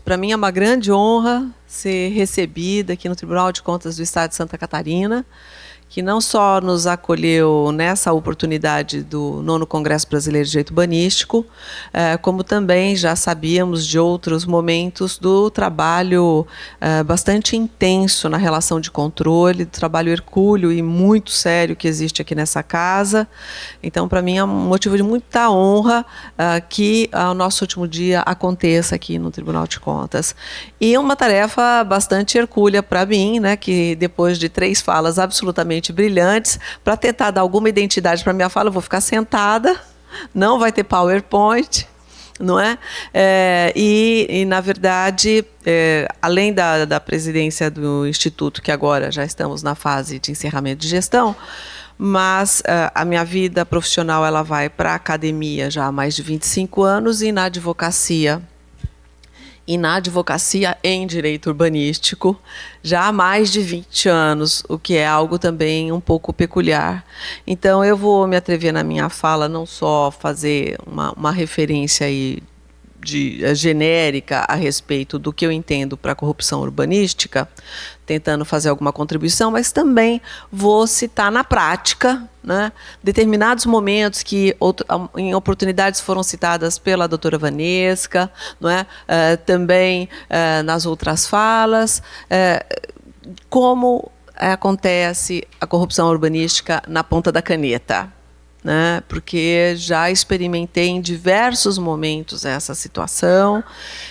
para mim é uma grande honra ser recebida aqui no Tribunal de Contas do Estado de Santa Catarina, que não só nos acolheu nessa oportunidade do 9º Congresso Brasileiro de Direito Urbanístico, como também já sabíamos de outros momentos do trabalho bastante intenso na relação de controle, do trabalho hercúleo e muito sério que existe aqui nessa casa. Então, para mim, é um motivo de muita honra que o nosso último dia aconteça aqui no Tribunal de Contas. E uma tarefa bastante hercúlea para mim, né, que depois de 3 falas absolutamente brilhantes, para tentar dar alguma identidade para minha fala, eu vou ficar sentada, não vai ter PowerPoint, não é? Na verdade, além da presidência do Instituto, que agora já estamos na fase de encerramento de gestão, mas a minha vida profissional ela vai para a academia já há mais de 25 anos e na advocacia em direito urbanístico já há mais de 20 anos, o que é algo também um pouco peculiar. Então, eu vou me atrever na minha fala não só fazer uma referência aí genérica a respeito do que eu entendo para a corrupção urbanística, tentando fazer alguma contribuição, mas também vou citar na prática, né, determinados momentos que em oportunidades foram citadas pela doutora Vanesca, não é? Também nas outras falas, como acontece a corrupção urbanística na ponta da caneta. Né, porque já experimentei em diversos momentos essa situação,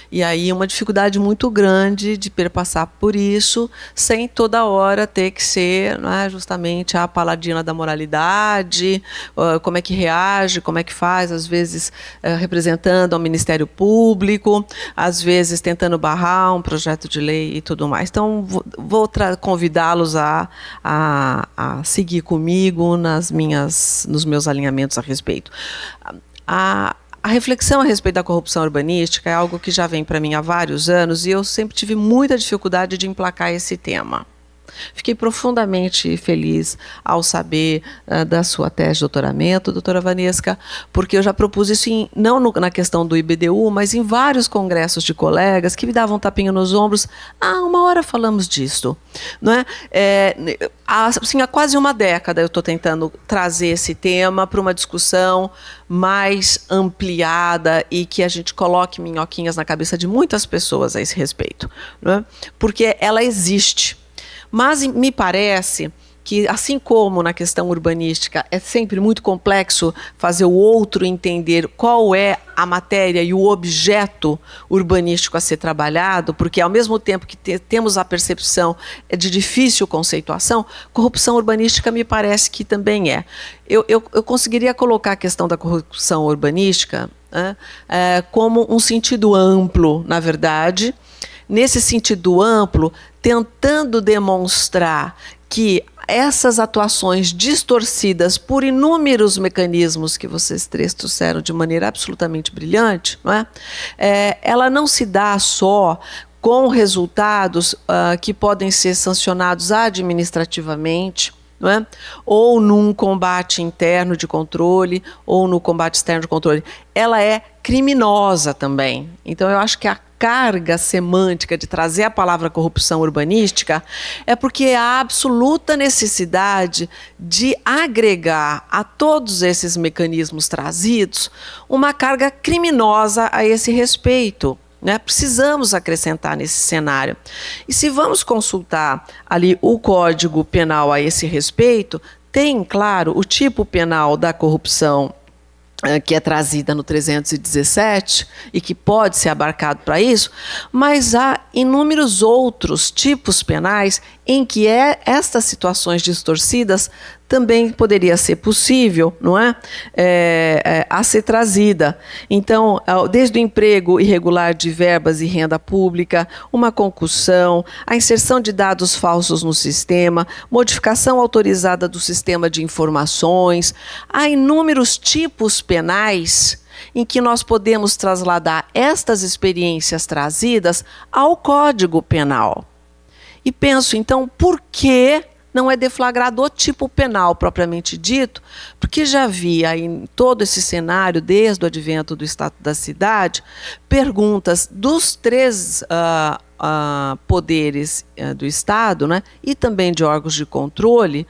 e aí uma dificuldade muito grande de perpassar por isso, sem toda hora ter que ser, né, justamente a paladina da moralidade, como é que reage, como é que faz, às vezes representando ao Ministério Público, às vezes tentando barrar um projeto de lei e tudo mais. Então, vou convidá-los a seguir comigo nos meus alinhamentos a respeito. A reflexão a respeito da corrupção urbanística é algo que já vem para mim há vários anos e eu sempre tive muita dificuldade de emplacar esse tema. Fiquei profundamente feliz ao saber da sua tese de doutoramento, doutora Vanesca, porque eu já propus isso não na questão do IBDU, mas em vários congressos de colegas que me davam um tapinha nos ombros. Uma hora falamos disso. Não é? Assim, há quase uma década eu estou tentando trazer esse tema para uma discussão mais ampliada e que a gente coloque minhoquinhas na cabeça de muitas pessoas a esse respeito. Não é? Porque ela existe. Mas me parece que, assim como na questão urbanística, é sempre muito complexo fazer o outro entender qual é a matéria e o objeto urbanístico a ser trabalhado, porque ao mesmo tempo que temos a percepção de difícil conceituação, corrupção urbanística me parece que também é. Eu conseguiria colocar a questão da corrupção urbanística como um sentido amplo, na verdade. Nesse sentido amplo, tentando demonstrar que essas atuações distorcidas por inúmeros mecanismos que vocês 3 trouxeram de maneira absolutamente brilhante, não é? Ela não se dá só com resultados que podem ser sancionados administrativamente, não é? Ou num combate interno de controle, ou no combate externo de controle. Ela é criminosa também. Então, eu acho que a carga semântica de trazer a palavra corrupção urbanística é porque há absoluta necessidade de agregar a todos esses mecanismos trazidos uma carga criminosa a esse respeito. Né? Precisamos acrescentar nesse cenário. E se vamos consultar ali o Código Penal a esse respeito, tem, claro, o tipo penal da corrupção que é trazida no 317 e que pode ser abarcado para isso, mas há inúmeros outros tipos penais em que estas situações distorcidas também poderia ser possível, não é? A ser trazida. Então, desde o emprego irregular de verbas e renda pública, uma concussão, a inserção de dados falsos no sistema, modificação autorizada do sistema de informações, há inúmeros tipos penais em que nós podemos trasladar estas experiências trazidas ao Código Penal. E penso, então, por que não é deflagrado o tipo penal propriamente dito, porque já havia em todo esse cenário, desde o advento do Estatuto da Cidade, perguntas dos três poderes do Estado, né, e também de órgãos de controle,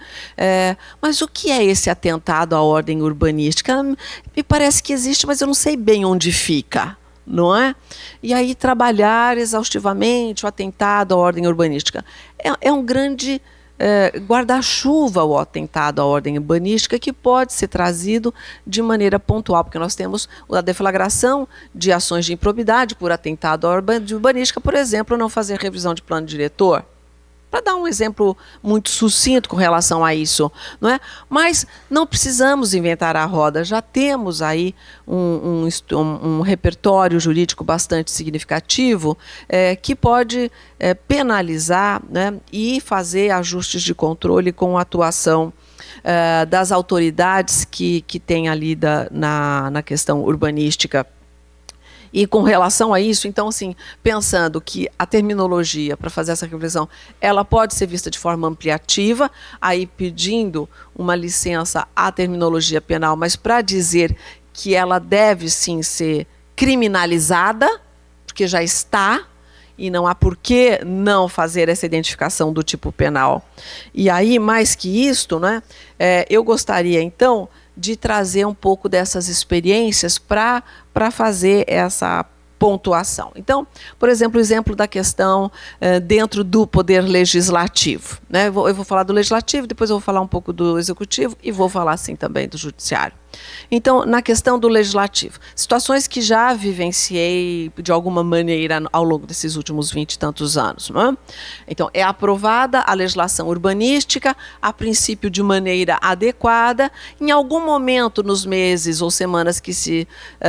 mas o que é esse atentado à ordem urbanística? Me parece que existe, mas eu não sei bem onde fica. Não é? E aí trabalhar exaustivamente o atentado à ordem urbanística. É um grande guarda-chuva o atentado à ordem urbanística que pode ser trazido de maneira pontual, porque nós temos a deflagração de ações de improbidade por atentado à ordem urbanística, por exemplo, não fazer revisão de plano diretor. Para dar um exemplo muito sucinto com relação a isso, não é? Mas não precisamos inventar a roda, já temos aí um repertório jurídico bastante significativo que pode penalizar, né, e fazer ajustes de controle com a atuação das autoridades que tem ali na questão urbanística. E com relação a isso, então, assim, pensando que a terminologia, para fazer essa reflexão, ela pode ser vista de forma ampliativa, aí pedindo uma licença à terminologia penal, mas para dizer que ela deve sim ser criminalizada, porque já está, e não há por que não fazer essa identificação do tipo penal. E aí, mais que isto, né, eu gostaria, então, de trazer um pouco dessas experiências para fazer essa pontuação. Então, por exemplo, o exemplo da questão dentro do poder legislativo, né? Eu vou falar do legislativo, depois eu vou falar um pouco do executivo e vou falar, assim, também do judiciário. Então, na questão do legislativo, situações que já vivenciei de alguma maneira ao longo desses últimos 20 e tantos anos. Não é? Então, é aprovada a legislação urbanística, a princípio de maneira adequada, em algum momento nos meses ou semanas que se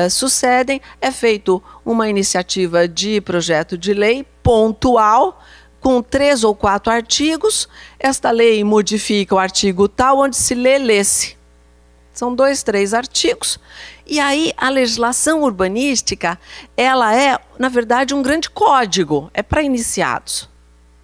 sucedem, é feito uma iniciativa de projeto de lei pontual, com 3 ou 4 artigos, esta lei modifica o artigo tal, onde se lê-se. São 2, 3 artigos. E aí a legislação urbanística, ela é, na verdade, um grande código. É para iniciados.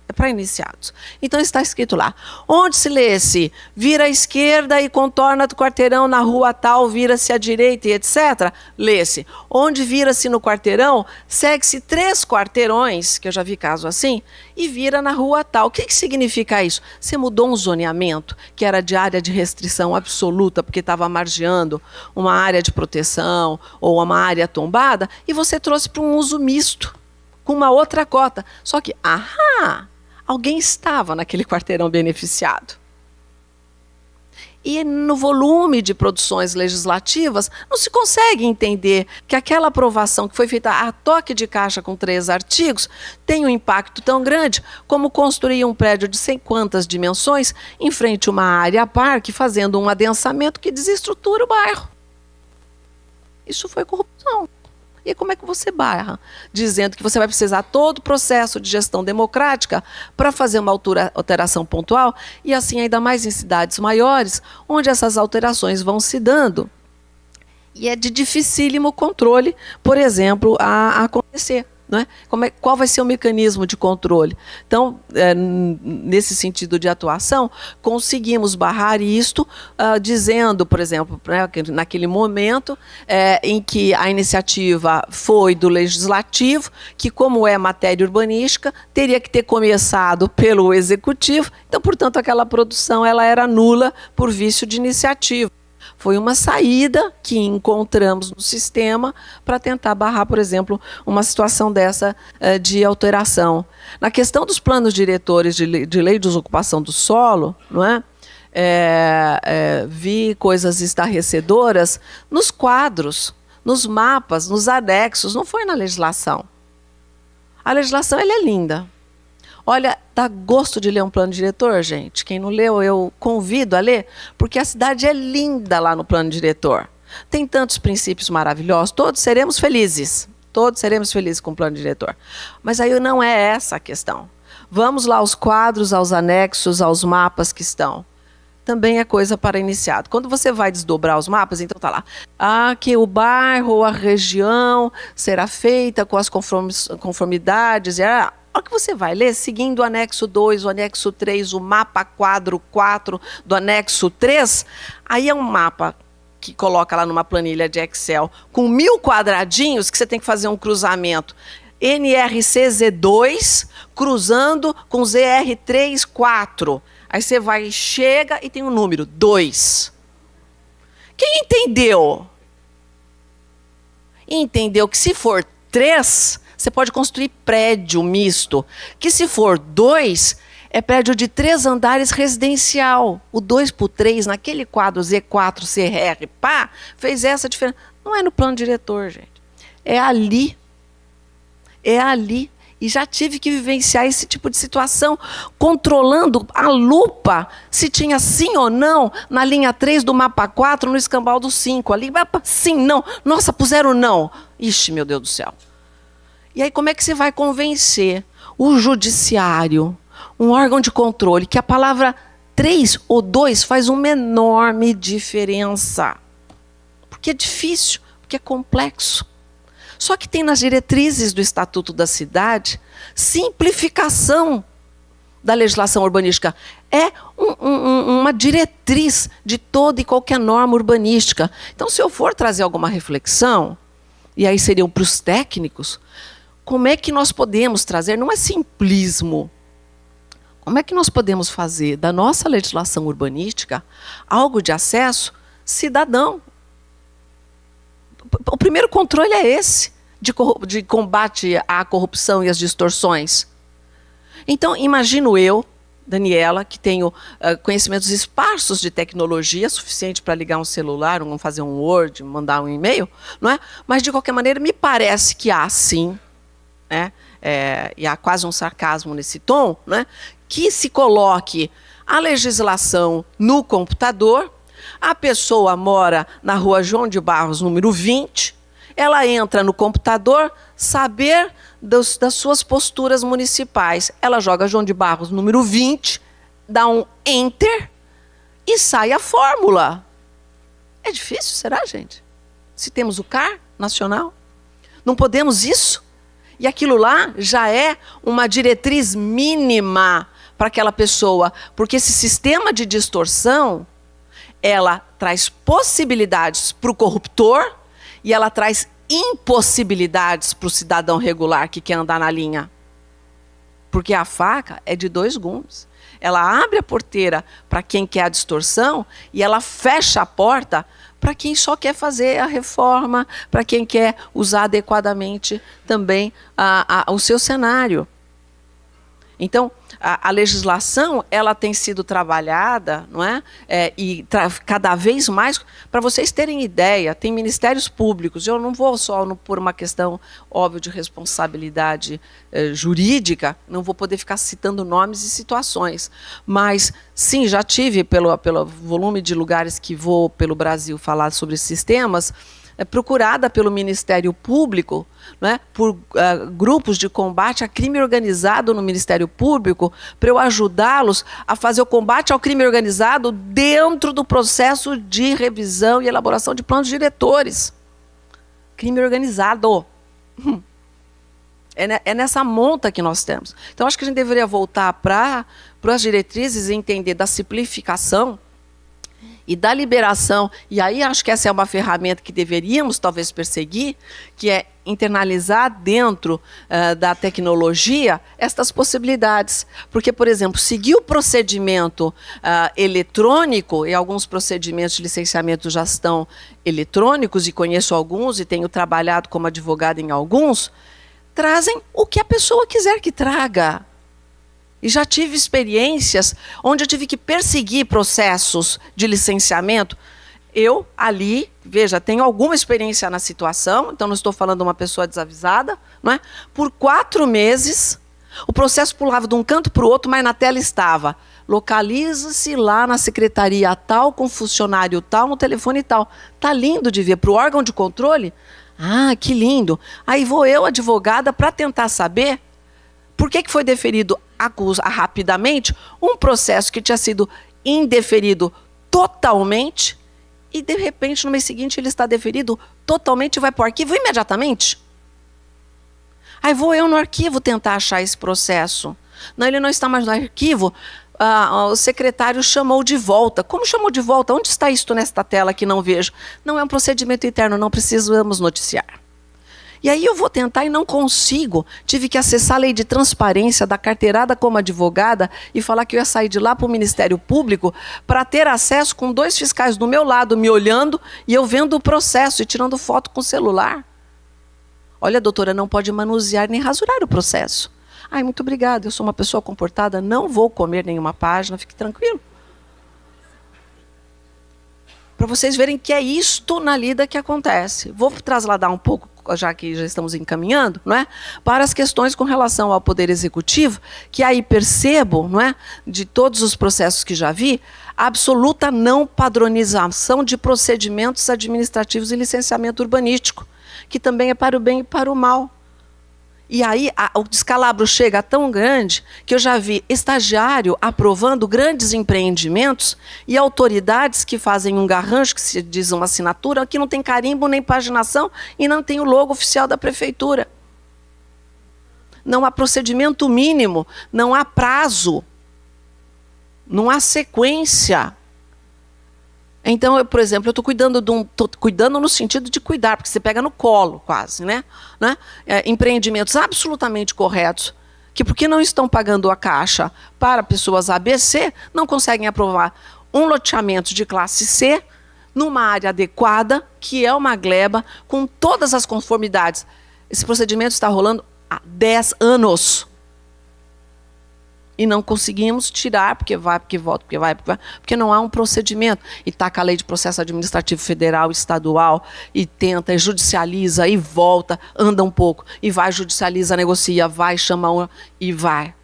É para iniciados. Então está escrito lá, onde se lê-se, vira à esquerda e contorna do quarteirão na rua tal, vira-se à direita e etc. Lê-se, onde vira-se no quarteirão, segue-se 3 quarteirões, que eu já vi caso assim, e vira na rua tal. O que significa isso? Você mudou um zoneamento, que era de área de restrição absoluta, porque estava margeando uma área de proteção ou uma área tombada, e você trouxe para um uso misto, com uma outra cota. Só que, alguém estava naquele quarteirão beneficiado. E no volume de produções legislativas, não se consegue entender que aquela aprovação que foi feita a toque de caixa com 3 artigos tem um impacto tão grande como construir um prédio de sei quantas dimensões em frente a uma área parque, fazendo um adensamento que desestrutura o bairro. Isso foi corrupção. E como é que você barra? Dizendo que você vai precisar todo o processo de gestão democrática para fazer uma alteração pontual, e assim ainda mais em cidades maiores, onde essas alterações vão se dando. E é de dificílimo controle, por exemplo, a acontecer. Não é? Qual vai ser o mecanismo de controle? Então, nesse sentido de atuação, conseguimos barrar isto, dizendo, por exemplo, né, que naquele momento em que a iniciativa foi do legislativo, que como é matéria urbanística, teria que ter começado pelo executivo, então, portanto, aquela produção ela era nula por vício de iniciativa. Foi uma saída que encontramos no sistema para tentar barrar, por exemplo, uma situação dessa de alteração. Na questão dos planos diretores de lei de desocupação do solo, não é? Vi coisas estarrecedoras nos quadros, nos mapas, nos anexos, não foi na legislação. A legislação ela é linda. Olha, dá gosto de ler um plano diretor, gente. Quem não leu, eu convido a ler, porque a cidade é linda lá no plano diretor. Tem tantos princípios maravilhosos, todos seremos felizes. Todos seremos felizes com o plano diretor. Mas aí não é essa a questão. Vamos lá aos quadros, aos anexos, aos mapas que estão. Também é coisa para iniciado. Quando você vai desdobrar os mapas, então está lá. Que o bairro ou a região será feita com as conformidades. hora que você vai ler, seguindo o anexo 2, o anexo 3, o mapa quadro 4 do anexo 3, aí é um mapa que coloca lá numa planilha de Excel com 1000 quadradinhos que você tem que fazer um cruzamento. NRCZ2 cruzando com ZR34. Aí você vai, chega e tem um número, 2. Quem entendeu? Entendeu que se for 3, você pode construir prédio misto. Que se for 2, é prédio de 3 andares residencial. O 2x3, naquele quadro Z4, CR, pá, fez essa diferença. Não é no plano diretor, gente. É ali. É ali. E já tive que vivenciar esse tipo de situação, controlando a lupa se tinha sim ou não na linha 3 do mapa 4, no escambau do 5. Ali, sim, não. Nossa, puseram não. Ixi, meu Deus do céu. E aí como é que você vai convencer o judiciário, um órgão de controle, que a palavra 3 ou 2 faz uma enorme diferença? Porque é difícil, porque é complexo. Só que tem nas diretrizes do Estatuto da Cidade simplificação da legislação urbanística. É uma diretriz de toda e qualquer norma urbanística. Então, se eu for trazer alguma reflexão, e aí seriam para os técnicos, como é que nós podemos trazer, não é simplismo, como é que nós podemos fazer da nossa legislação urbanística algo de acesso cidadão? O primeiro controle é esse, de combate à corrupção e às distorções. Então, imagino eu, Daniela, que tenho conhecimentos esparsos de tecnologia, suficiente para ligar um celular, fazer um Word, mandar um e-mail, não é? Mas, de qualquer maneira, me parece que há, sim, né? E há quase um sarcasmo nesse tom, né? Que se coloque a legislação no computador. A pessoa mora na rua João de Barros, número 20, ela entra no computador, saber das suas posturas municipais. Ela joga João de Barros, número 20, dá um Enter e sai a fórmula. É difícil, será, gente? Se temos o CAR nacional, não podemos isso? E aquilo lá já é uma diretriz mínima para aquela pessoa, porque esse sistema de distorção, ela traz possibilidades para o corruptor e ela traz impossibilidades para o cidadão regular que quer andar na linha. Porque a faca é de 2 gumes. Ela abre a porteira para quem quer a distorção e ela fecha a porta para quem só quer fazer a reforma, para quem quer usar adequadamente também o seu cenário. Então, a legislação, ela tem sido trabalhada, não é? Cada vez mais, para vocês terem ideia, tem ministérios públicos, eu não vou só por uma questão, óbvio, de responsabilidade jurídica, não vou poder ficar citando nomes e situações, mas, sim, já tive, pelo volume de lugares que vou pelo Brasil falar sobre esses temas, procurada pelo Ministério Público, né, por grupos de combate a crime organizado no Ministério Público, para eu ajudá-los a fazer o combate ao crime organizado dentro do processo de revisão e elaboração de planos diretores. Crime organizado. É nessa monta que nós temos. Então, acho que a gente deveria voltar para as diretrizes e entender da simplificação e da liberação, e aí acho que essa é uma ferramenta que deveríamos talvez perseguir, que é internalizar dentro da tecnologia estas possibilidades. Porque, por exemplo, seguir o procedimento eletrônico, e alguns procedimentos de licenciamento já estão eletrônicos, e conheço alguns, e tenho trabalhado como advogada em alguns, trazem o que a pessoa quiser que traga. E já tive experiências onde eu tive que perseguir processos de licenciamento. Eu, ali, veja, tenho alguma experiência na situação, então não estou falando de uma pessoa desavisada, não é? Por 4 meses, o processo pulava de um canto para o outro, mas na tela estava: localiza-se lá na secretaria tal, com funcionário tal, no telefone tal. Está lindo de ver. Para o órgão de controle, que lindo. Aí vou eu, advogada, para tentar saber por que foi deferido rapidamente um processo que tinha sido indeferido totalmente e, de repente, no mês seguinte ele está deferido totalmente e vai para o arquivo imediatamente. Aí vou eu no arquivo tentar achar esse processo. Não, ele não está mais no arquivo. O secretário chamou de volta. Como chamou de volta? Onde está isto nesta tela que não vejo? Não é um procedimento interno, não precisamos noticiar. E aí eu vou tentar e não consigo. Tive que acessar a lei de transparência da carteirada como advogada e falar que eu ia sair de lá para o Ministério Público para ter acesso com 2 fiscais do meu lado me olhando e eu vendo o processo e tirando foto com o celular. Olha, doutora, não pode manusear nem rasurar o processo. Ai, muito obrigada, eu sou uma pessoa comportada, não vou comer nenhuma página, fique tranquilo. Para vocês verem que é isto na lida que acontece. Vou trasladar um pouco, já que já estamos encaminhando, não é? Para as questões com relação ao Poder Executivo, que aí percebo, não é? De todos os processos que já vi, a absoluta não padronização de procedimentos administrativos e licenciamento urbanístico, que também é para o bem e para o mal. E aí o descalabro chega tão grande que eu já vi estagiário aprovando grandes empreendimentos e autoridades que fazem um garrancho, que se diz uma assinatura, que não tem carimbo nem paginação e não tem o logo oficial da prefeitura. Não há procedimento mínimo, não há prazo, não há sequência. Então, eu, por exemplo, eu estou cuidando tô cuidando no sentido de cuidar, porque você pega no colo quase, né? Empreendimentos absolutamente corretos, que porque não estão pagando a Caixa para pessoas ABC, não conseguem aprovar um loteamento de classe C numa área adequada, que é uma gleba, com todas as conformidades. Esse procedimento está rolando há 10 anos. E não conseguimos tirar, porque vai, porque volta, porque vai, porque não há um procedimento. E taca a lei de processo administrativo federal, estadual, e tenta, e judicializa, e volta, anda um pouco, e vai, judicializa, negocia, vai, chama uma, e vai.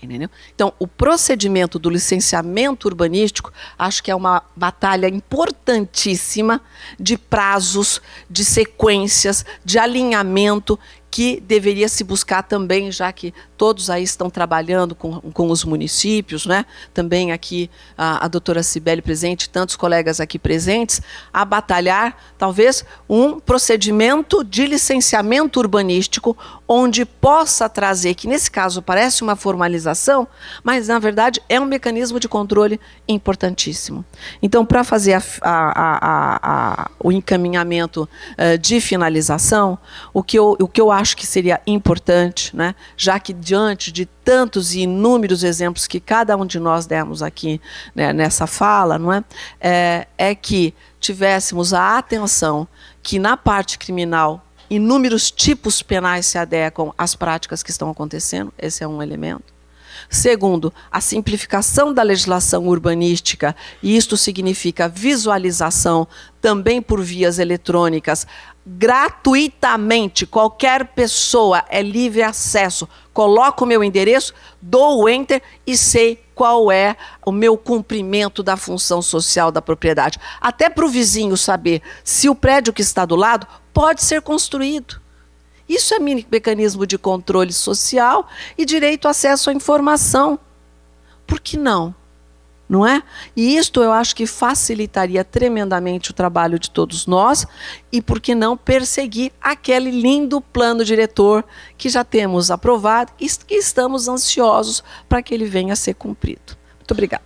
Entendeu? Então, o procedimento do licenciamento urbanístico, acho que é uma batalha importantíssima de prazos, de sequências, de alinhamento, que deveria se buscar também, já que todos aí estão trabalhando com os municípios, né? Também aqui a doutora Cibele presente, tantos colegas aqui presentes, a batalhar, talvez, um procedimento de licenciamento urbanístico, onde possa trazer, que nesse caso parece uma formalização, mas na verdade é um mecanismo de controle importantíssimo. Então, para fazer o encaminhamento de finalização, o que eu acho que seria importante, né, já que diante de tantos e inúmeros exemplos que cada um de nós demos aqui, né, nessa fala, não é que tivéssemos a atenção que na parte criminal inúmeros tipos penais se adequam às práticas que estão acontecendo, esse é um elemento. Segundo, a simplificação da legislação urbanística, e isto significa visualização também por vias eletrônicas, gratuitamente, qualquer pessoa é livre acesso, coloco o meu endereço, dou o enter e sei qual é o meu cumprimento da função social da propriedade. Até para o vizinho saber se o prédio que está do lado pode ser construído. Isso é mecanismo de controle social e direito ao acesso à informação. Por que não? Não é? E isto eu acho que facilitaria tremendamente o trabalho de todos nós e, por que não, perseguir aquele lindo plano diretor que já temos aprovado e que estamos ansiosos para que ele venha a ser cumprido. Muito obrigada.